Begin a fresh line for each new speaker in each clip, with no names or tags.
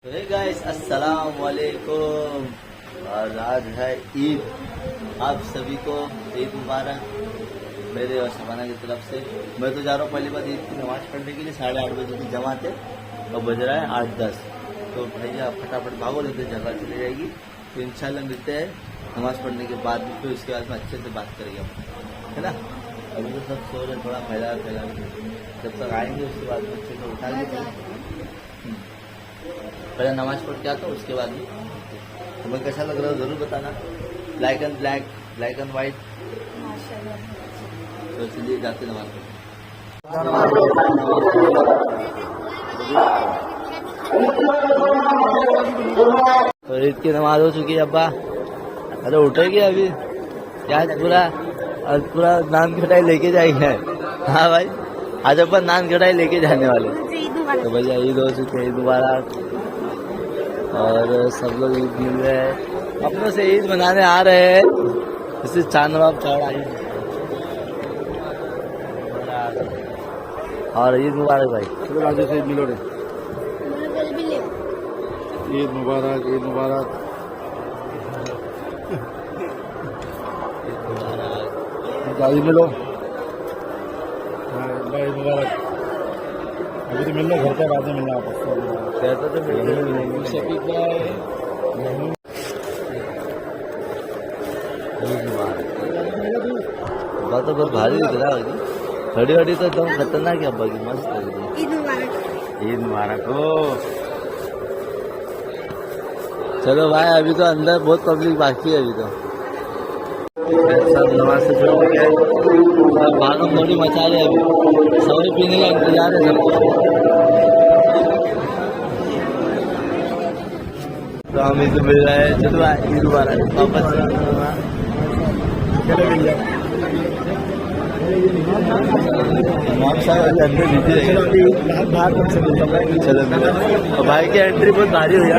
Hey guys अस्सलाम वालेकुम। और आज है ईद। आप सभी को ईद मुबारक मेरे और शबाना की तरफ से। मैं तो जा रहा हूँ पहली बार ईद की नमाज पढ़ने के लिए। 8:30 बजे की जमात है और बज रहा है 8:10। तो भैया फटाफट भागो, नहीं तो जगह चली जाएगी। तो इंशाल्लाह मिलते हैं नमाज पढ़ने के बाद भी, फिर उसके बाद में अच्छे से बात करेंगे हम, है ना। अभी तो सब सो रहे, थोड़ा फैला जब तक आएंगे उसके बाद में अच्छे से उठाएंगे। पहले नमाज पढ़ के आता हूँ, उसके बाद भी तुम्हें कैसा लग रहा है जरूर बताना। Black and black, black and white. तो इसलिए जाते नमाज तो ईद की नमाज हो चुकी है अब्बा। अरे उठेगी अभी क्या? आज पूरा नान खटाई लेके जाएंगे। हाँ भाई, आज अब्बा नान खटाई लेके जाने वाले। तो भैया ईद हो चुकी है, ईद मुबारक। और सब लोग ईद मिल रहे हैं, अपनों से ईद मनाने आ रहे हैं। इसी चांदबाब चौड़ा ईद। और ईद मुबारक भाई।
चलो राजू से ईद मिलो रे। ईद मुबारक, ईद मुबारक। ईद मिलो, ईद मुबारक। अभी तो मिलना घर पे, बाद में मिलना आपस।
कहते तो बात तो बहुत भारी दिख रहा है। खड़ी खड़ी तो एकदम खतरनाक है अब्बा की, मस्त लग रही है।
ईद मुबारक।
ईद मुबारक हो। चलो भाई, अभी तो अंदर बहुत पब्लिक बाकी है। अभी तो सब नमाज से छोड़ के सब भागम दौड़ी मचा रहे। अभी सवारी पीने का इंतजार है सबको। तो हम ईद मिल रहे हैं। चलो ईद मुबारक वापस।
चलो मिल जाओ।
चलो भाई की एंट्री बहुत भारी हो गया।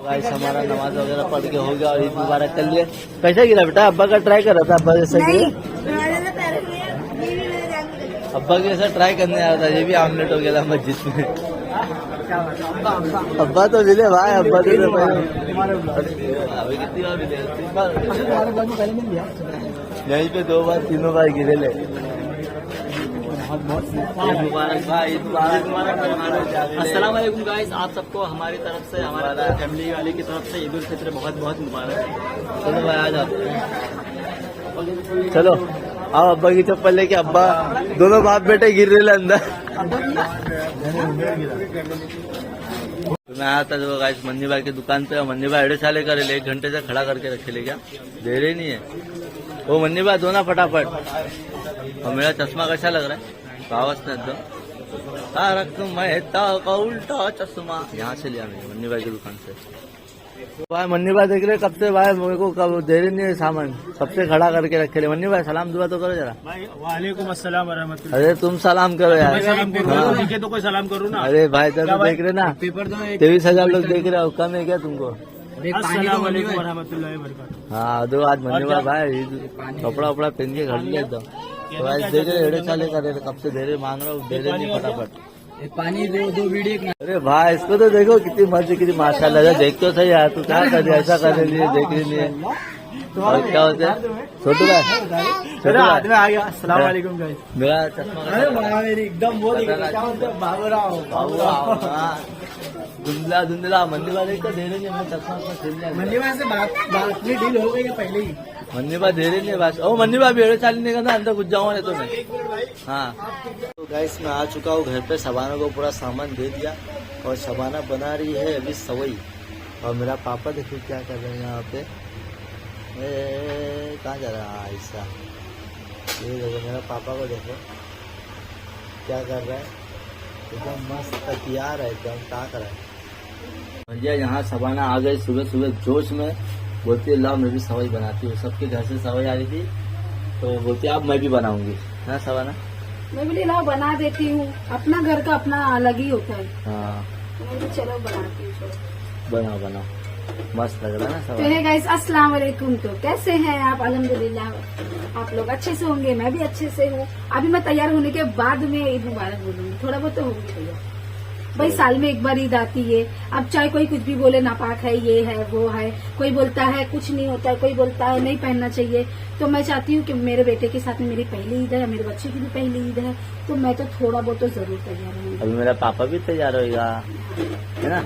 गाइस हमारा नमाज वगैरह पढ़ के हो गया और ईद मुबारक कर लिए। कैसा गिरा बेटा? अब्बा का ट्राई कर रहा था, अब्बा जैसा गिरा। अब्बा के जैसा ट्राई करने आ रहा था। ये भी आमलेट हो गया मस्जिद में। अब्बा तो मिले भाई, अब्बा तो अभी कितनी बार मिले? यहीं पे 2 बार 3 बार गिरे ले। मुबारक भाई,
अस्सलाम वालेकुम गाइस। आप सबको हमारी तरफ से, हमारे फैमिली वाले की तरफ से ईद उल फित्र बहुत बहुत मुबारक।
चलो भाई आ जाओ। चलो आओ, अब्बा की चप्पल लेके। अब्बा दोनों बाप बेटे गिर रहे अंदर। मैं आया था जो गाइस मन्नी भाई की दुकान पे। मन्नी भाई 1.5 साल कर 1 घंटे से खड़ा करके रखे ले। क्या दे रहे नहीं है वो? मन्नी भाई दो ना फटाफट। और मेरा चश्मा कैसा लग रहा है? कावस ने दो तारक मेहता का उल्टा चश्मा यहाँ से लिया मैंने मन्नी भाई की दुकान से। भाई मन्नी भाई देख रहे कब से भाई, मेरे को कब दे रही नहीं है सामान। सबसे खड़ा करके रखे ले। मन्नी भाई सलाम दुआ तो करो जरा।
वालेकुम अस्सलाम वरहमतुल्लाह।
अरे तुम सलाम करो यार।
तो कोई सलाम करूँ ना?
अरे भाई तो देख रहे ना, 23,000 लोग देख रहे हो। कम है क्या तुमको?
अस्सलाम वालेकुम वरहमतुल्लाह वबरकातुहू।
हाँ दो आज मन्नी भाई कपड़ा वपड़ा पहन के खड़ लिया एकदम। तो भाई देख रहे 1.5 साल का कब से दे रहे, मांग रहा हूँ, दे रहे नहीं फटाफट।
पानी दो वीडियो।
अरे भाई इसको तो देखो कितनी मर्जी, कितनी माशाल्लाह। देख तो सही यार, तू क्या कर रही है? ऐसा करने लिए देख रही नहीं है। और क्या होता है छोटू भाई? छोटू
हाथ में आ गया। अस्सलाम वालेकुम गाइस।
मेरा चश्मा
एकदम
धुंधला धुंधला। मन्नी वाले को दे रहे नहीं, मैं चश्मा छीन लिया।
मन्नी भाई से बात डील हो गई है पहले ही।
मन्नी भाई दे रहे नहीं बस। ओ मन्नी भाई 1.5 साल नहीं करना, अंदर घुस जाऊंगा तो मैं। हाँ तो गाइस मैं आ चुका हूँ घर पे। शबाना को पूरा सामान दे दिया और शबाना बना रही है अभी सवई। और मेरा पापा देखो क्या कर रहे हैं यहाँ पे। कहाँ जा रहा है ऐसा? ये देखो मेरा पापा को देखो क्या कर रहा है। एकदम मस्त तैयार है, एकदम ताक रहा है भैया। यहाँ शबाना आ गई सुबह सुबह जोश में। बोलती है लाओ मैं भी सवाई बनाती हूँ। सबके घर से सवाई आ रही थी तो बोलती अब मैं भी बनाऊंगी ना शबाना।
मैं बोली लाओ बना देती हूँ। अपना घर का अपना अलग ही होता है।
हाँ
तो चलो बनाती हूँ।
बनाओ बनाओ, मस्त लग रहा है ना
तो
शबाना।
है गाइस अस्सलाम वालेकुम। तो कैसे हैं आप? अल्हम्दुलिल्लाह आप लोग अच्छे से होंगे, मैं भी अच्छे से हूँ। अभी मैं तैयार होने के बाद में ईद मुबारक बोलूंगी। थोड़ा बहुत तो होगी भैया। भाई साल में एक बार ईद आती है। अब चाहे कोई कुछ भी बोले, नापाक है, ये है वो है, कोई बोलता है कुछ नहीं होता है, कोई बोलता है नहीं पहनना चाहिए। तो मैं चाहती हूँ कि मेरे बेटे के साथ में मेरी पहली ईद है, मेरे बच्चे की भी पहली ईद है, तो मैं तो थोड़ा बहुत तो जरूर तैयार हूँ।
अभी मेरा पापा भी तैयार होगा, है ना।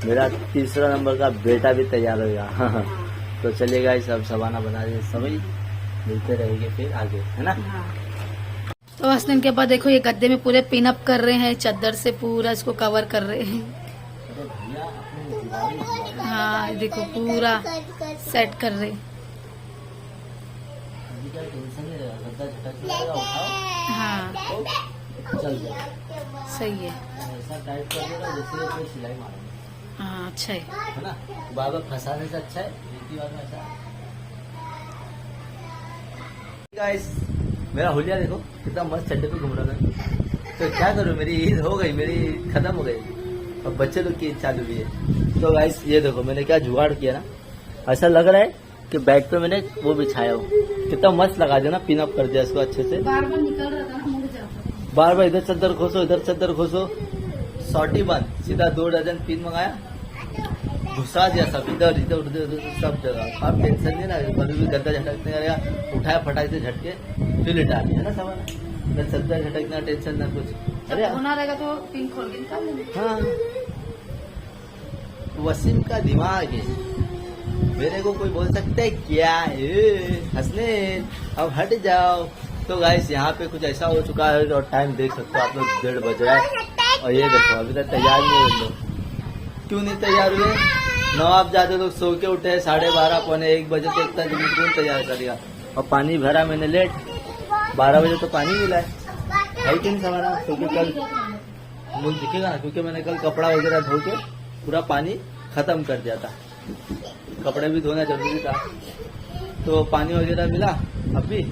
मेरा तीसरा नंबर का बेटा भी तैयार होगा। तो चलिएगा, सब सवाना बना रहे सभी मिलते रहेंगे फिर आगे, है ना।
तो हसनैन के बाद देखो ये गद्दे में पूरे पिन अप कर रहे हैं, चादर से पूरा इसको कवर कर रहे हैं। हाँ देखो पूरा सेट कर रहे। हाँ सही है।
ऐसा टाइट कर देगा जैसे कोई सिलाई मारेगा।
हाँ अच्छा है
ना। बार बार फंसाने से अच्छा है एक ही बार में ऐसा। गाइस मेरा हुलिया देखो कितना मस्त चड्डे पे घूम रहा है। तो क्या करूं, मेरी ईद हो गई, मेरी खत्म हो गई, अब बच्चे लोग की ईद चालू भी है। तो गाइस ये देखो मैंने क्या जुगाड़ किया ना, ऐसा लग रहा है कि बैग पे मैंने वो बिछाया हो, कितना मस्त लगा दिया ना, पिन अप कर दिया इसको अच्छे से।
बार बार निकल रहा था ना, मुड़ जाता।
बार बार इधर चद्दर खोसो, इधर चद्दर खोसो, सॉटी बंद, सीधा 2 डजन पिन मंगाया, घुसा दिया सब इधर इधर उधर सब जगह। आप टेंशन नहीं ना, कभी भी गद्दा झटकने रहेगा, उठाया फटाक से झटके फिर लिटा दिया ना सामान। इधर चद्दर झटकना टेंशन ना कुछ। अरे
होना रहेगा तो पिन खोल के निकाल लेंगे।
हाँ, वसीम का दिमाग है। मेरे को कोई बोल सकता है क्या हंसने, अब हट जाओ। तो गाइस यहाँ पे कुछ ऐसा हो चुका है और टाइम देख सकते हो आप लोग, 1:30 बज रहा है और ये देखो अभी तक तैयार नहीं हुए लोग। क्यों नहीं तैयार हुए? नवाब जाते लोग सो के उठे 12:30 पौने 1 बजे तक कौन तैयार करेगा। और पानी भरा मैंने लेट, 12 बजे तो पानी मिला है कि नहीं समाना। क्योंकि कल मुझे दिखेगा ना, क्योंकि मैंने कल कपड़ा वगैरह धो के पूरा पानी खत्म कर दिया था, कपड़े भी धोना जरूरी था, तो पानी वगैरह मिला अभी।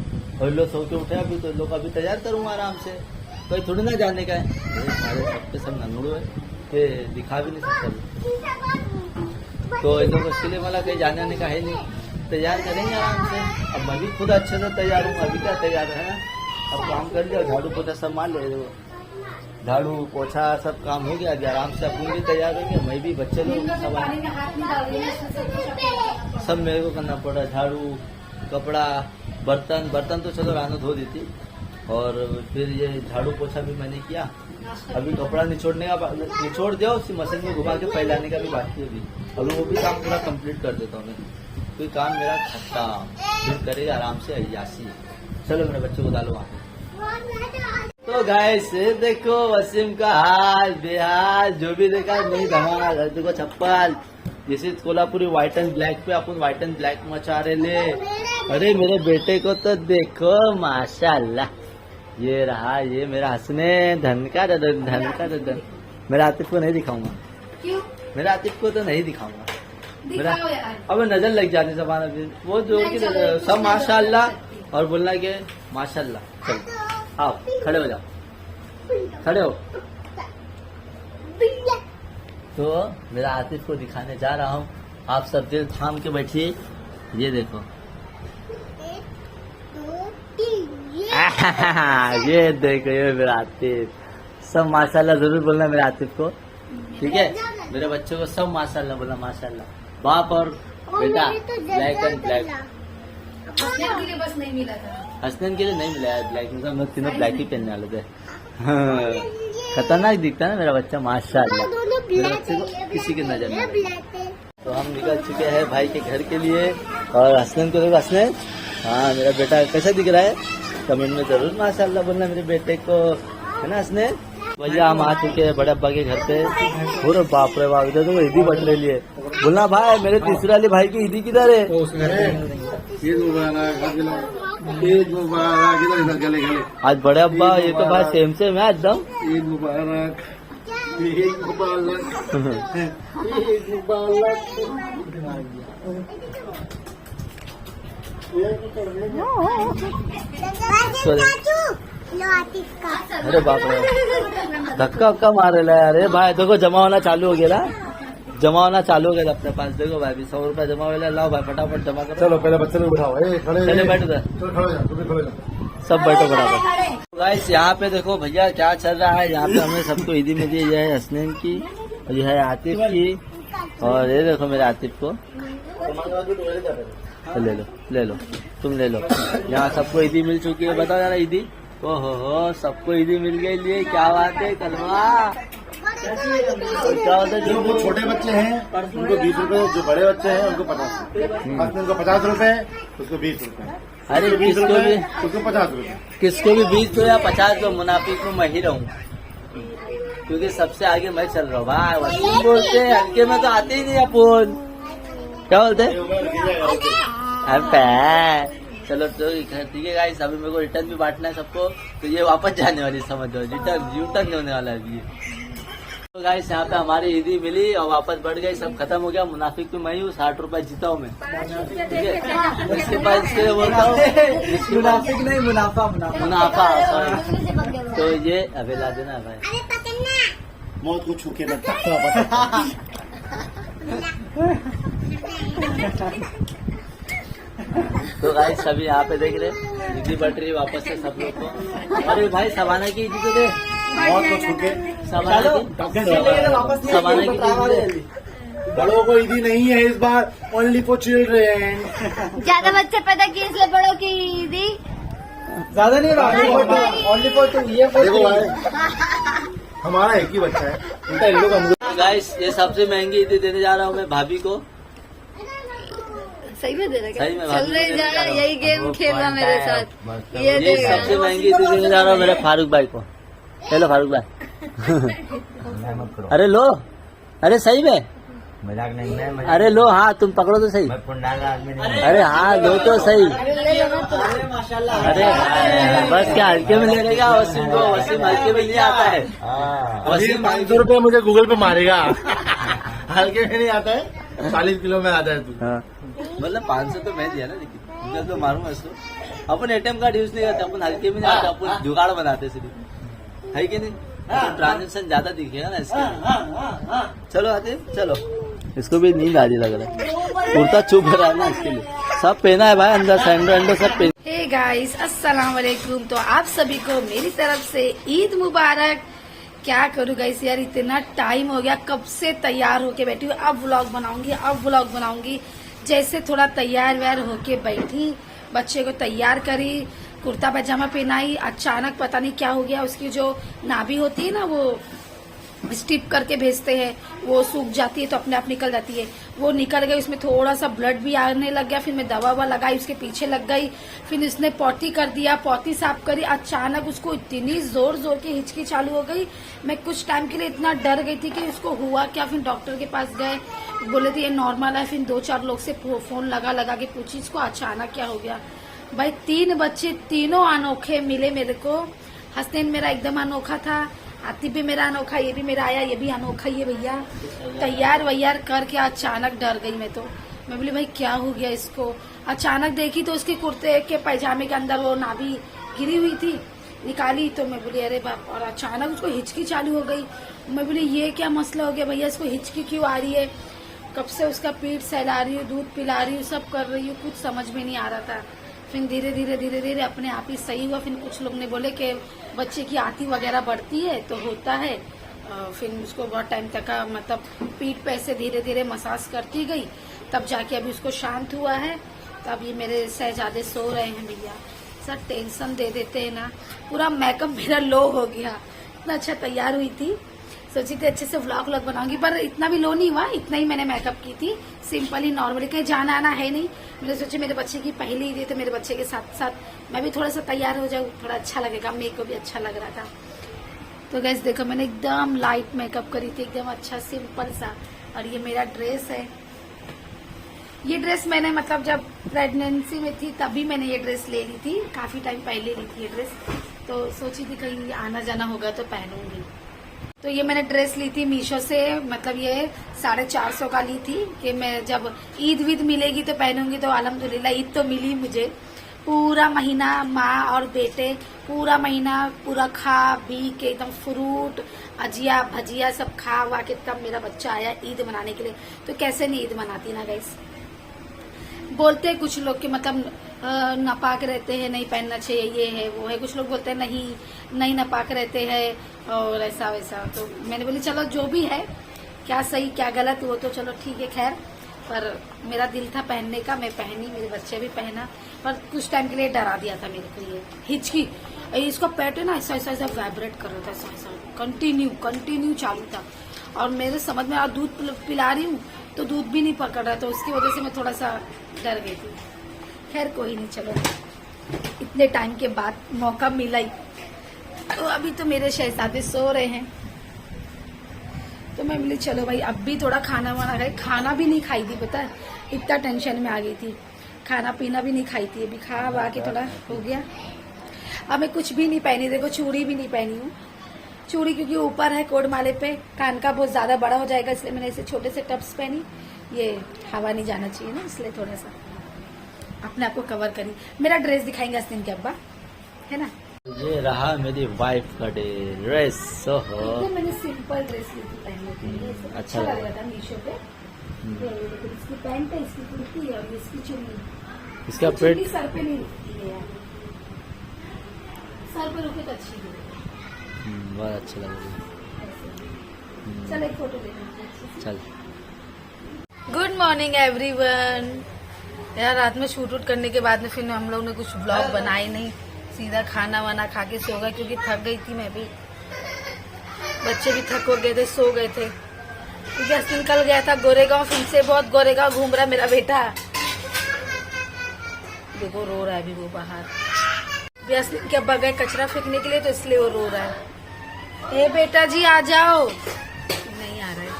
और लोग सो के उठे अभी, तो लोग अभी तैयार करूंगा आराम से, कोई थोड़ी ना जाने का है। सारे सब पे सब नंगड़ू है, ये दिखा भी नहीं सकता। तो इन लोगों के लिए वाला कहीं जाने आने का है नहीं, तैयार करेंगे आराम से। अब मैं भी खुद अच्छे से तैयार हूँ, अभी क्या तैयार है ना, अब काम कर लिया, झाड़ू पोछा सब मान ले, झाड़ू पोछा सब काम हो गया, अभी आराम से अपन भी तैयार होंगे, मैं भी, बच्चे लोग सब मेरे को करना पड़ा। झाड़ू, कपड़ा, बर्तन, बर्तन तो चलो रानू धो दी थी, और फिर ये झाड़ू पोछा भी मैंने किया। अभी कपड़ा निचोड़ने का, निचोड़ दिया, उसी मशीन में घुमा के फैलाने का भी बाकी है अभी, अभी वो भी काम पूरा कंप्लीट कर देता हूँ मैं। कोई काम मेरा खत्म, फिर करेगा आराम से अय्यासी। चलो मेरे बच्चे को डालो वहाँ। तो गाइस देखो वसीम का हाल बेहाल, जो भी देखा नहीं धमाल। देखो चप्पल जैसे कोल्हापुरी व्हाइट एंड ब्लैक पे अपन व्हाइट एंड ब्लैक मचा रहे ले। अरे मेरे बेटे को तो देखो माशाल्लाह, ये रहा, ये मेरा हंसने धन का ददन। मेरा आतिफ को नहीं दिखाऊंगा,
क्यों?
मेरा आतिफ को तो नहीं दिखाऊंगा, मेरा
दिखाओ यार।
अब नजर लग जाती जबान अभी वो जो कि सब माशाल्लाह और बोलना के माशाल्लाह। चलो आओ खड़े हो जाओ, खड़े हो। तो मेरा आतिफ को दिखाने जा रहा हूँ, आप सब दिल थाम के बैठिए। ये देखो ये देखो, ये मेरा आतिफ, सब माशाल्लाह जरूर बोलना मेरे आतिफ को, ठीक है। मेरे बच्चों को सब माशाल्लाह बोलना, माशाल्लाह। बाप और बेटा ब्लैक एंड ब्लैक।
हसनैन के लिए बस नहीं मिला था,
हसनैन के लिए नहीं मिला है ब्लैक, मतलब मैं तीनों ब्लैक ही पहनने वाले थे। हाँ, खतरनाक दिखता है ना मेरा बच्चा माशाल्लाह, मेरे बच्चे को किसी की नजर नहीं। तो हम निकल चुके हैं भाई के घर के लिए, और हसनैन को देखो, हसनैन हाँ मेरा बेटा कैसा दिख रहा है, कमेंट में जरूर माशाल्लाह बोलना मेरे बेटे को, है ना हसनैन। भैया हम आ चुके हैं बड़े अब्बा के घर पे। पूरे बाप रे बाप, इधर तो ईदी बट रही है। बोलना भाई मेरे तीसरे वाले भाई की ईदी किधर है?
ईद मुबारक, इधर गले गले।
आज बड़े अब्बा ये तो भाई सेम सेम है एकदम।
ईद मुबारक, ईद मुबारक, ईद मुबारक।
अरे बाप रे, धक्का वक्का मार रहा है। अरे भाई देखो जमा होना चालू हो गया ना, जमा होना चालू हो गया अपने पास। देखो भाई 100 रुपया जमा हो गया, लाओ भाई फटाफट जमा करो।
चलो पहले बच्चे को बिठाओ, खड़े
चले बैठो,
खड़े जा, खड़े जा।
सब बैठो बराबर। गाइस यहाँ पे देखो भैया क्या चल रहा है। यहाँ पे हमें सबको ईदी मिली है। ये है हसनैन की और ये है आतिफ की और ये देखो मेरे आतिफ को। तो ले लो तुम ले लो। यहाँ सबको ईदी मिल चुकी है। बताओ यार ईदी। ओहो सबको ईदी मिल गई। लिए क्या बात है कलमा। क्या होता है
जो छोटे बच्चे हैं उनको 20 रुपए, जो बड़े बच्चे हैं उनको 50 रुपए, उनको 50 रुपए, उसको 20 रुपए।
अरे किसको भी
उसको 50 रुपए।
किसको भी 20 दो या 50 दो, मुनाफिक में मैं ही रहूँ क्योंकि सबसे आगे मैं चल रहा हूँ। भाई वसीम बोलते हैं हल्के में तो आते ही नहीं अपन। क्या बोलते हैं? चलो तो ठीक है गाइस। अभी मेरे को रिटर्न भी बांटना है सबको। तो ये वापस जाने वाली समझ लो। रिटर्न होने वाला है ये। तो गाइस यहाँ पे हमारी ईदी मिली और वापस बढ़ गई। सब खत्म हो गया। मुनाफिक तो मैं ही हूँ। 60 रुपए जीता हूँ मैं। ठीक है इसके बाद इसके बोलता हूँ मुनाफिक नहीं मुनाफा सॉरी। तो ये अभी ला देना भाई।
मौत को छू के
तो गाइस सभी यहाँ पे देख रहे ईदी बढ़ रही वापस से सब लोग को। अरे भाई सवाना की ईदी तो दे।
मौत को छू के
सवाना की ईदी दे।
बड़ों को ईदी नहीं है इस बार, ओनली फॉर चिल्ड्रेन।
ज्यादा बच्चे पैदा किए इसलिए बड़ों की ईदी
ज्यादा नहीं ओनली फॉर टू। ये
देखो भाई हमारा एक ही बच्चा है, उनका इन लोग हम।
गाइस ये सबसे महंगी ईदी देने जा रहा हूँ मैं भाभी को।
सही में दे रहा
सही में
चल रहे जा रहा यही गेम खेल रहा मेरे साथ।
ये सबसे महंगी ईदी देने जा रहा हूँ मेरे फारूक भाई को। हेलो फारूक भाई। अरे लो। अरे सही में
मजाक नहीं है।
अरे लो हाँ तुम पकड़ो तो सही।
मैं पुंडाल आदमी नहीं।
अरे हाँ लो तो सही।
माशाल्लाह।
अरे बस क्या हल्के में ले लेगा वसीम को। वसीम हल्के में नहीं आता है।
वसीम 500 रुपए मुझे गूगल पे मारेगा। हल्के में नहीं आता है, 40 किलो में आता है तू।
हाँ मतलब 500 तो मैं दिया ना, लेकिन मैं तो मारूंगा इसको। अपन एटीएम कार्ड यूज नहीं करते, अपन हल्के में नहीं आते, अपन जुगाड़ बनाते सिर्फ, है कि नहीं? ट्रांजेक्शन ज्यादा दिखेगा ना इसके। चलो आते चलो। इसको भी नींद आ रही लग रहा है। कुर्ता चुप रहा है ना इसके लिए। सब पहना है भाई, अंदर सैंडो एंडो सब पहना।
हे गाइस अस्सलाम वालेकुम। तो आप सभी को मेरी तरफ से ईद मुबारक। क्या करूँ गाइस यार, इतना टाइम हो गया, कब से तैयार होके बैठी हूँ। अब व्लॉग बनाऊंगी। जैसे थोड़ा तैयार व्यार होके बैठी, बच्चे को तैयार करी, कुर्ता पैजामा पहनाई। अचानक पता नहीं क्या हो गया, उसकी जो नाभि होती है ना, वो स्टिप करके भेजते हैं, वो सूख जाती है तो अपने आप निकल जाती है। वो निकल गई, उसमें थोड़ा सा ब्लड भी आने लग गया। फिर मैं दवा लगाई, उसके पीछे लग गई। फिर इसने पॉटी कर दिया, पॉटी साफ करी। अचानक उसको इतनी जोर की हिचकी चालू हो गई। मैं कुछ टाइम के लिए इतना डर गई थी कि उसको हुआ क्या। फिर डॉक्टर के पास गए, बोले थे ये नॉर्मल है। फिर 2-4 लोग से फोन लगा के पूछी इसको अचानक क्या हो गया। भाई 3 बच्चे, तीनों अनोखे मिले मेरे को। हसनैन मेरा एकदम अनोखा था, आतिफ भी मेरा अनोखा, ये भी मेरा आया, ये भी अनोखा ही है भैया। तैयार वैयार करके अचानक डर गई मैं तो। मैं बोली भाई क्या हो गया इसको। अचानक देखी तो उसके कुर्ते के पैजामे के अंदर वो नाभि गिरी हुई थी, निकाली तो मैं बोली अरे बाप। और अचानक उसको हिचकी चालू हो गई। मैं बोली ये क्या मसला हो गया भैया, इसको हिचकी क्यों आ रही है। कब से उसका पेट सहला रही हूँ, दूध पिला रही हूँ, सब कर रही हूँ, कुछ समझ में नहीं आ रहा था। फिर धीरे धीरे अपने आप ही सही हुआ। फिर कुछ लोग ने बोले कि बच्चे की आती वगैरह बढ़ती है तो होता है। फिर उसको बहुत टाइम तक मतलब पीठ पे से धीरे धीरे मसाज करती गई, तब जाके अभी उसको शांत हुआ है। तब ये मेरे शहजादे सो रहे हैं भैया। सर टेंशन दे देते हैं ना। पूरा मेकअप मेरा लो हो गया। इतना अच्छा तैयार हुई थी, सोची थी अच्छे से व्लॉग बनाऊंगी, पर इतना भी लो नहीं हुआ। इतना ही मैंने मेकअप की थी, सिंपल ही नॉर्मली, कहीं जाना आना है नहीं। मैंने सोची मेरे बच्चे की पहली ईद है तो मेरे बच्चे के साथ साथ मैं भी थोड़ा सा तैयार हो जाऊँ, थोड़ा अच्छा लगेगा, मेरे को भी अच्छा लग रहा था। तो गैस देखो मैंने एकदम लाइट मेकअप करी थी, एकदम अच्छा सिंपल सा। और ये मेरा ड्रेस है। ये ड्रेस मैंने मतलब जब प्रेगनेंसी में थी तभी मैंने ये ड्रेस ले ली थी, काफी टाइम पहले ली थी ये ड्रेस। तो सोची थी कहीं आना जाना होगा तो पहनूंगी। तो ये मैंने ड्रेस ली थी मीशो से, मतलब ये 450 का ली थी कि मैं जब ईद विद मिलेगी तो पहनूंगी। तो अल्हम्दुलिल्लाह ईद तो मिली मुझे। पूरा महीना माँ और बेटे पूरा महीना पूरा खा पी के एकदम फ्रूट अजिया भजिया सब खा हुआ के तब मेरा बच्चा आया ईद मनाने के लिए। तो कैसे नहीं ईद मनाती ना गाइस। बोलते कुछ लोग कि मतलब नापाक रहते हैं, नहीं पहनना चाहिए, ये है वो है। कुछ लोग बोलते हैं नहीं नापाक रहते हैं और ऐसा वैसा। तो मैंने बोली चलो जो भी है, क्या सही क्या गलत वो तो चलो ठीक है, खैर। पर मेरा दिल था पहनने का, मैं पहनी, मेरे बच्चे भी पहना। पर कुछ टाइम के लिए डरा दिया था मेरे को ये हिचकी। इसका पैट है ना ऐसा ऐसा ऐसा वाइब्रेट कर रहा था, ऐसा ऐसा कंटिन्यू चालू था। और मेरे समझ में दूध पिला रही हूँ तो दूध भी नहीं पकड़ रहा, तो उसकी वजह से मैं थोड़ा सा डर गई थी। खैर कोई नहीं, चलो इतने टाइम के बाद मौका मिला ही। तो अभी तो मेरे शहजादे सो रहे हैं, तो मैं बोली चलो भाई अब भी थोड़ा खाना वाना खाए। खाना भी नहीं खाई थी, पता है, इतना टेंशन में आ गई थी। खाना पीना भी नहीं खाई थी, अभी खा वा के थोड़ा हो गया। अब मैं कुछ भी नहीं पहनी, देखो चूड़ी भी नहीं पहनी हूँ। चूड़ी क्योंकि ऊपर है कोड माले पे, कान का बहुत ज्यादा बड़ा हो जाएगा, इसलिए मैंने ऐसे छोटे से टब्स पहनी। ये हवा नहीं जाना चाहिए ना, इसलिए थोड़ा सा अपने आप को कवर करी। मेरा ड्रेस दिखाएंगे अस्तिन के अब्बा, है ना।
ये रहा मेरी वाइफ का ड्रेस।
एकदम मैंने सिंपल ड्रेस ली थी पहनने के लिए, अच्छा लग रहा था मीशो पे। ये देखो, इसकी पैंट है, इसकी कुर्ती है और इसकी चुन्नी।
इसका
चुन्नी
पेट
सर पे नहीं रुकती है यार, सर पे रुके तो अच्छी लगेगी।
बहुत अच्छा लग रहा है।
चल एक फोटो ले लेंगे।
चल।
Good morning everyone. यार रात में शूट वूट करने के बाद में फिर हम लोग ने कुछ व्लॉग बनाए नहीं, सीधा खाना वाना खा के सो गए, क्योंकि थक गई थी मैं भी, बच्चे भी थक हो गए थे, सो गए थे। क्योंकि अस्तिन कल गया था गोरेगांव, फिर से बहुत गोरेगांव घूम रहा है मेरा बेटा। देखो रो रहा है अभी वो बाहर। अस्तिन के अब्बा गए कचरा फेंकने के लिए, तो इसलिए वो रो रहा है। ए बेटा जी आ जाओ, नहीं आ रहा है,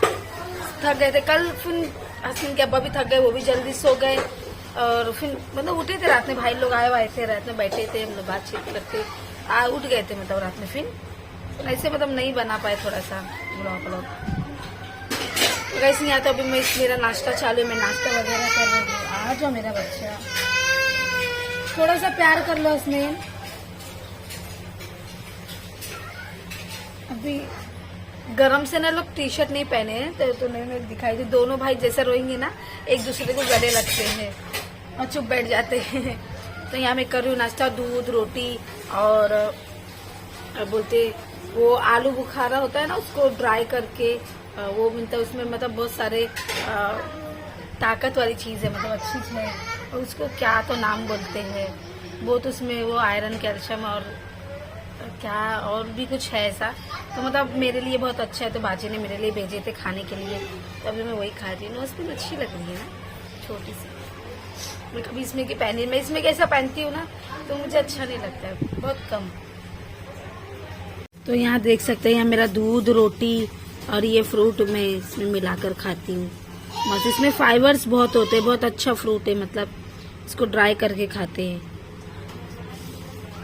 थक गए थे कल। फिर अस्तिन के अब्बा भी थक गए, वो भी जल्दी सो गए। और फिर मतलब उठे थे रात में, भाई लोग आए थे, रात में बैठे थे, हम लोग बातचीत करते उठ गए थे मतलब रात में। फिर ऐसे मतलब नहीं बना पाए थोड़ा सा व्लॉग। तो कैसे नहीं आता, अभी मैं मेरा नाश्ता चालू है, मैं नाश्ता वगैरह कर रही हूँ। आ जाओ मेरा बच्चा, थोड़ा सा प्यार कर लो उसमें। अभी गरम से ना लोग टी शर्ट नहीं पहने हैं, तो मैंने दिखाई थी। दोनों भाई जैसे रोएंगे ना, एक दूसरे को गले लगते हैं और चुप बैठ जाते हैं। तो यहाँ मैं कर रही हूँ नाश्ता, दूध रोटी और बोलते वो आलू बुखारा होता है ना, उसको ड्राई करके वो मिलता है। उसमें मतलब बहुत सारे ताकत वाली चीज़ है, मतलब अच्छी है। और उसको क्या तो नाम बोलते हैं, बहुत उसमें वो आयरन कैल्शियम और क्या और भी कुछ है ऐसा। तो मतलब मेरे लिए बहुत अच्छा है, तो बाजी ने मेरे लिए भेजे थे खाने के लिए, तो अभी मैं वही खा रही हूँ। उसमें अच्छी लग रही है ना, छोटी सी। मैं कभी इसमें की पहनी, मैं इसमें कैसा पहनती हूँ ना, तो मुझे अच्छा नहीं लगता है, बहुत कम। तो यहाँ देख सकते हैं, यहाँ मेरा दूध रोटी और ये फ्रूट मैं इसमें मिलाकर खाती हूँ। बस इसमें फाइबर्स बहुत होते हैं, बहुत अच्छा फ्रूट है, मतलब इसको ड्राई करके खाते हैं।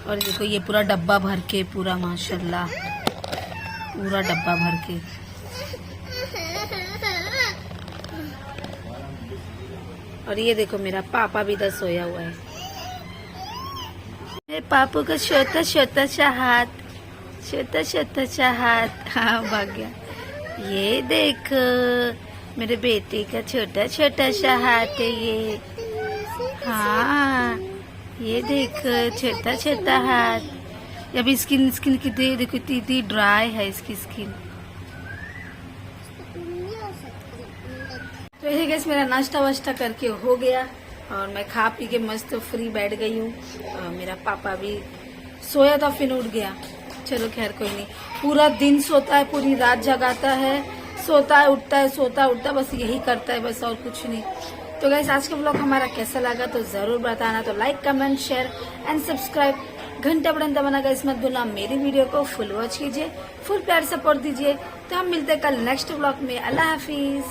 और देखो ये पूरा डब्बा भर के, पूरा माशाल्लाह पूरा डब्बा भर के। और ये देखो मेरा पापा भी इधर सोया हुआ है। मेरे पापू का छोटा छोटा सा हाथ, छोटा छोटा सा हाथ, हाँ भाग गया। ये देखो मेरे बेटे का छोटा छोटा सा हाथ है ये, हाँ ये देखो छोटा छोटा हाथ। अभी स्किन कितनी देखो, इतनी ड्राई है इसकी स्किन। तो ये गैस मेरा नाश्ता वाश्ता करके हो गया और मैं खा पी के मस्त फ्री बैठ गई हूँ। मेरा पापा भी सोया था, फिर उठ गया। चलो खैर कोई नहीं, पूरा दिन सोता है, पूरी रात जगाता है, सोता है उठता है, सोता है उठता है, बस यही करता है, बस और कुछ नहीं। तो गाइस आज का व्लॉग हमारा कैसा लगा तो जरूर बताना। तो like comment share and subscribe, घंटा बटन दबाना गाइस मत भूलना। मेरी वीडियो को फुल वॉच कीजिए, फुल प्यार सपोर्ट दीजिए। तो हम मिलते हैं कल नेक्स्ट व्लॉग में। अल्लाह हाफिज।